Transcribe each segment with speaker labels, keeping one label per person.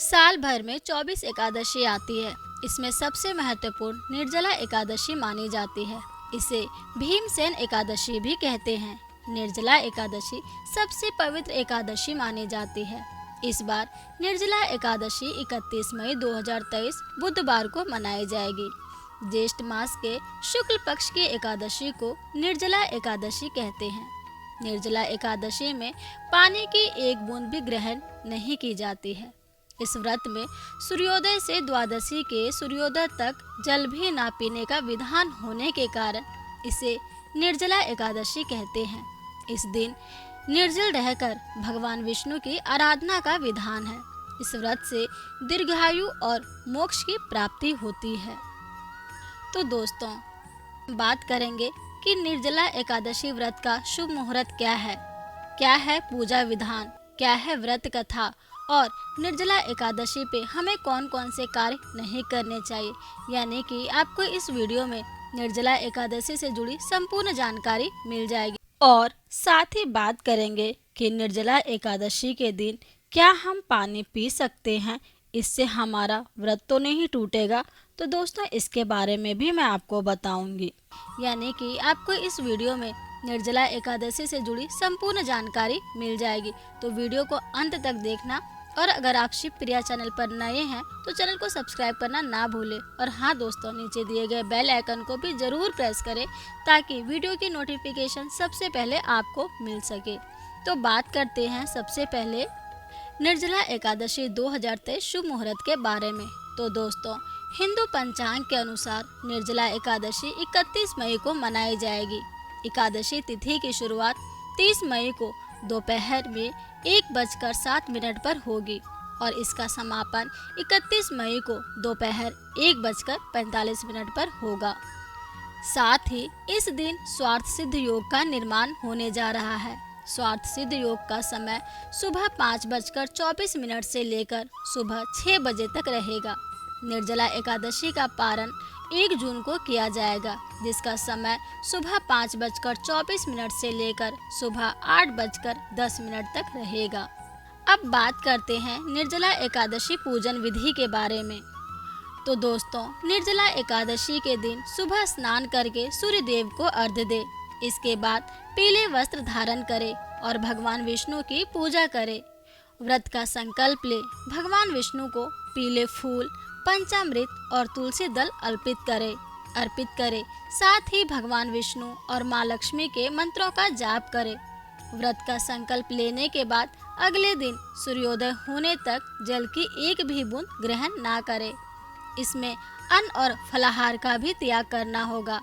Speaker 1: साल भर में 24 एकादशी आती है। इसमें सबसे महत्वपूर्ण निर्जला एकादशी मानी जाती है। इसे भीमसेन एकादशी भी कहते हैं। निर्जला एकादशी सबसे पवित्र एकादशी मानी जाती है। इस बार निर्जला एकादशी 31 मई 2023 बुधवार को मनाई जाएगी। ज्येष्ठ मास के शुक्ल पक्ष की एकादशी को निर्जला एकादशी कहते हैं। निर्जला एकादशी में पानी की एक बूंद भी ग्रहण नहीं की जाती है। इस व्रत में सूर्योदय से द्वादशी के सूर्योदय तक जल भी ना पीने का विधान होने के कारण इसे निर्जला एकादशी कहते हैं। इस दिन निर्जल रहकर भगवान विष्णु की आराधना का विधान है। इस व्रत से दीर्घायु और मोक्ष की प्राप्ति होती है। तो दोस्तों, बात करेंगे कि निर्जला एकादशी व्रत का शुभ मुहूर्त क्या है पूजा विधान, क्या है व्रत कथा और निर्जला एकादशी पे हमें कौन कौन से कार्य नहीं करने चाहिए। यानी कि आपको इस वीडियो में निर्जला एकादशी से जुड़ी संपूर्ण जानकारी मिल जाएगी। और साथ ही बात करेंगे कि निर्जला एकादशी के दिन क्या हम पानी पी सकते हैं, इससे हमारा व्रत तो नहीं टूटेगा। तो दोस्तों, इसके बारे में भी मैं आपको बताऊंगी। यानी कि आपको इस वीडियो में निर्जला एकादशी से जुड़ी संपूर्ण जानकारी मिल जाएगी। तो वीडियो को अंत तक देखना। और अगर आप शिव प्रिया चैनल पर नए हैं तो चैनल को सब्सक्राइब करना ना भूलें। और हाँ दोस्तों, नीचे दिए गए बेल आइकन को भी जरूर प्रेस करें ताकि वीडियो की नोटिफिकेशन सबसे पहले आपको मिल सके। तो बात करते हैं सबसे पहले निर्जला एकादशी 2023 शुभ मुहूर्त के बारे में। तो दोस्तों, हिंदू पंचांग के अनुसार निर्जला एकादशी 31 मई को मनाई जाएगी। एकादशी तिथि की शुरुआत 30 मई को दोपहर में 1:07 पर होगी और इसका समापन 31 मई को दोपहर 1:45 पर होगा। साथ ही इस दिन स्वार्थ सिद्ध योग का निर्माण होने जा रहा है। स्वार्थ सिद्ध योग का समय सुबह 5:24 से लेकर सुबह 6 बजे तक रहेगा। निर्जला एकादशी का पारण 1 जून को किया जाएगा, जिसका समय सुबह 5:24 से लेकर सुबह 8:10 तक रहेगा। अब बात करते हैं निर्जला एकादशी पूजन विधि के बारे में। तो दोस्तों, निर्जला एकादशी के दिन सुबह स्नान करके सूर्य देव को अर्घ्य दे। इसके बाद पीले वस्त्र धारण करे और भगवान विष्णु की पूजा करे। व्रत का संकल्प ले भगवान विष्णु को पीले फूल, पंचामृत और तुलसी दल अर्पित करे। साथ ही भगवान विष्णु और माँ लक्ष्मी के मंत्रों का जाप करे। व्रत का संकल्प लेने के बाद अगले दिन सूर्योदय होने तक जल की एक भी बूंद ग्रहण ना करे। इसमें अन्न और फलाहार का भी त्याग करना होगा।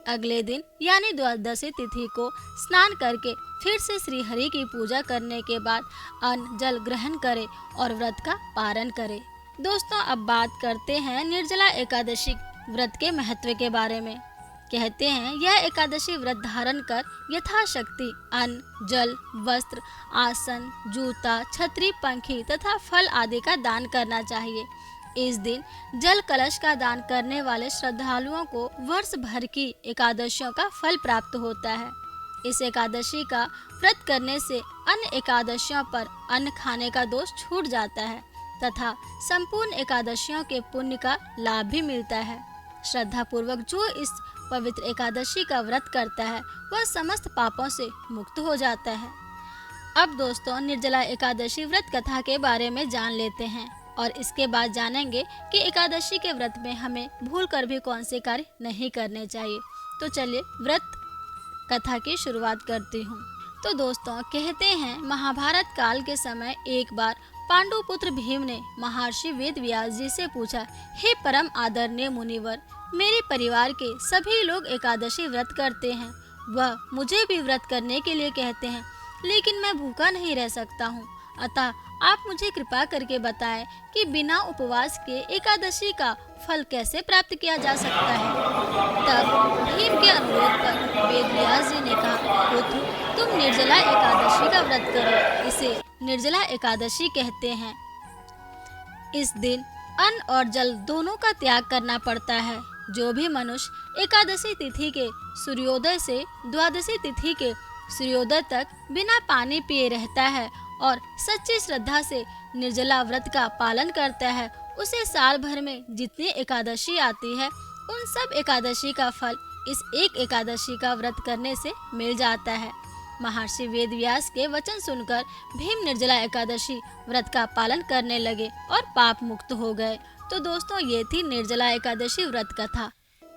Speaker 1: अगले दिन यानी द्वादशी तिथि को स्नान करके फिर से श्री हरि की पूजा करने के बाद अन्न जल ग्रहण करे और व्रत का पारण करे। दोस्तों, अब बात करते हैं निर्जला एकादशी व्रत के महत्व के बारे में। कहते हैं यह एकादशी व्रत धारण कर यथाशक्ति अन्न, जल, वस्त्र, आसन, जूता, छतरी, पंखी तथा फल आदि का दान करना चाहिए। इस दिन जल कलश का दान करने वाले श्रद्धालुओं को वर्ष भर की एकादशियों का फल प्राप्त होता है। इस एकादशी का व्रत करने से अन्य एकादशियों पर अन्न खाने का दोष छूट जाता है तथा संपूर्ण एकादशियों के पुण्य का लाभ भी मिलता है। श्रद्धा पूर्वक जो इस पवित्र एकादशी का व्रत करता है वह समस्त पापों से मुक्त हो जाता है। अब दोस्तों, निर्जला एकादशी व्रत कथा के बारे में जान लेते हैं और इसके बाद जानेंगे कि एकादशी के व्रत में हमें भूल कर भी कौन से कार्य नहीं करने चाहिए। तो चलिए व्रत कथा की शुरुआत करती हूँ। तो दोस्तों, कहते हैं महाभारत काल के समय एक बार पांडु पुत्र भीम ने महर्षि वेद व्यास जी से पूछा, हे परम आदरणीय मुनिवर, मेरे परिवार के सभी लोग एकादशी व्रत करते हैं, वह मुझे भी व्रत करने के लिए कहते हैं, लेकिन मैं भूखा नहीं रह सकता हूँ। अतः आप मुझे कृपा करके बताएं कि बिना उपवास के एकादशी का फल कैसे प्राप्त किया जा सकता है। तब भीम के अनुरोध पर वेद व्यास जी ने कहा, पुत्र, तुम निर्जला एकादशी का व्रत करो। इसे निर्जला एकादशी कहते हैं। इस दिन अन्न और जल दोनों का त्याग करना पड़ता है। जो भी मनुष्य एकादशी तिथि के सूर्योदय से द्वादशी तिथि के सूर्योदय तक बिना पानी पिए रहता है और सच्ची श्रद्धा से निर्जला व्रत का पालन करता है उसे साल भर में जितनी एकादशी आती है उन सब एकादशी का फल इस एक एकादशी का व्रत करने से मिल जाता है। महर्षि वेदव्यास के वचन सुनकर भीम निर्जला एकादशी व्रत का पालन करने लगे और पाप मुक्त हो गए। तो दोस्तों ये थी निर्जला एकादशी व्रत कथा।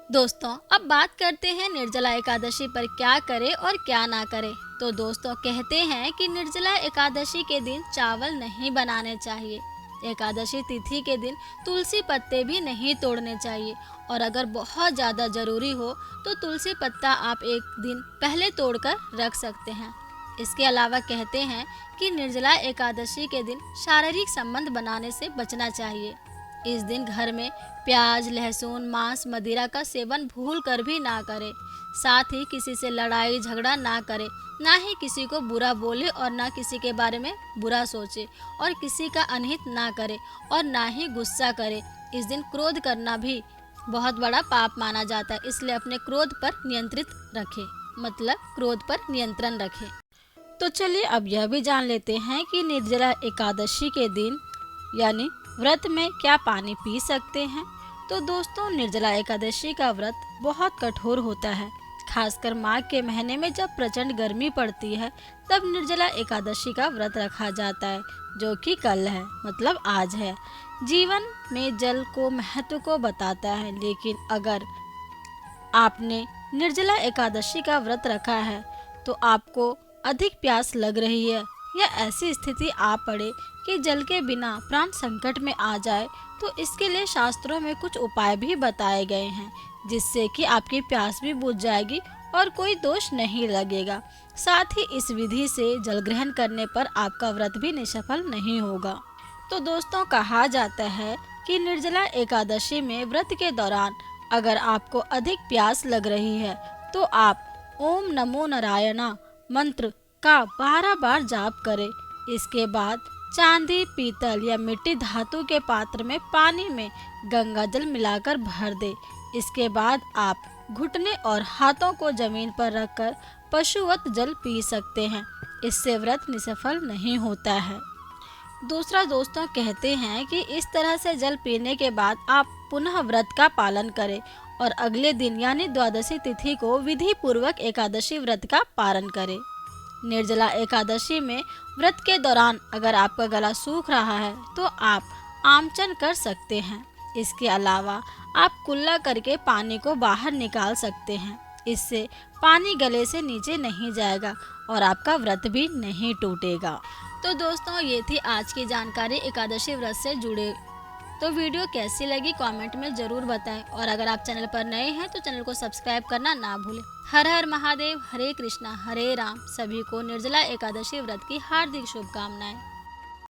Speaker 1: दोस्तों अब बात करते हैं निर्जला एकादशी पर क्या करें और क्या ना करें। तो दोस्तों कहते हैं कि निर्जला एकादशी के दिन चावल नहीं बनाने चाहिए। एकादशी तिथि के दिन तुलसी पत्ते भी नहीं तोड़ने चाहिए और अगर बहुत ज़्यादा ज़रूरी हो तो तुलसी पत्ता आप एक दिन पहले तोड़कर रख सकते हैं। इसके अलावा कहते हैं कि निर्जला एकादशी के दिन शारीरिक संबंध बनाने से बचना चाहिए। इस दिन घर में प्याज, लहसुन, मांस, मदिरा का सेवन भूल कर भी ना करें। साथ ही किसी से लड़ाई झगड़ा ना करें, ना ही किसी को बुरा बोले और ना किसी के बारे में बुरा सोचे और किसी का अनहित ना करे और ना ही गुस्सा करे। इस दिन क्रोध करना भी बहुत बड़ा पाप माना जाता है, इसलिए अपने क्रोध पर नियंत्रित रखें, मतलब क्रोध पर नियंत्रण रखें। तो चलिए अब यह भी जान लेते हैं कि निर्जला एकादशी के दिन यानी व्रत में क्या पानी पी सकते हैं। तो दोस्तों निर्जला एकादशी का व्रत बहुत कठोर होता है, खासकर माघ के महीने में जब प्रचंड गर्मी पड़ती है तब निर्जला एकादशी का व्रत रखा जाता है, जो कि कल है, मतलब आज है। जीवन में जल को महत्व को बताता है, लेकिन अगर आपने निर्जला एकादशी का व्रत रखा है तो आपको अधिक प्यास लग रही है या ऐसी स्थिति आ पड़े कि जल के बिना प्राण संकट में आ जाए, तो इसके लिए शास्त्रों में कुछ उपाय भी बताए गए हैं, जिससे कि आपकी प्यास भी बुझ जाएगी और कोई दोष नहीं लगेगा। साथ ही इस विधि से जल ग्रहण करने पर आपका व्रत भी निष्फल नहीं होगा। तो दोस्तों कहा जाता है कि निर्जला एकादशी में व्रत के दौरान अगर आपको अधिक प्यास लग रही है तो आप ओम नमो नारायणा मंत्र का 12 बार जाप करें। इसके बाद चांदी, पीतल या मिट्टी धातु के पात्र में पानी में गंगा जल मिलाकर भर दे। इसके बाद आप घुटने और हाथों को जमीन पर रखकर पशुवत जल पी सकते हैं। इससे व्रत निष्फल नहीं होता है। दूसरा दोस्तों कहते हैं कि इस तरह से जल पीने के बाद आप पुनः व्रत का पालन करें और अगले दिन यानी द्वादशी तिथि को विधि पूर्वक एकादशी व्रत का पालन करें। निर्जला एकादशी में व्रत के दौरान अगर आपका गला सूख रहा है तो आप आमचन कर सकते हैं। इसके अलावा आप कुल्ला करके पानी को बाहर निकाल सकते हैं। इससे पानी गले से नीचे नहीं जाएगा और आपका व्रत भी नहीं टूटेगा। तो दोस्तों ये थी आज की जानकारी एकादशी व्रत से जुड़े। तो वीडियो कैसी लगी कमेंट में ज़रूर बताएं और अगर आप चैनल पर नए हैं तो चैनल को सब्सक्राइब करना ना भूलें। हर हर महादेव, हरे कृष्णा हरे राम। सभी को निर्जला एकादशी व्रत की हार्दिक शुभकामनाएं।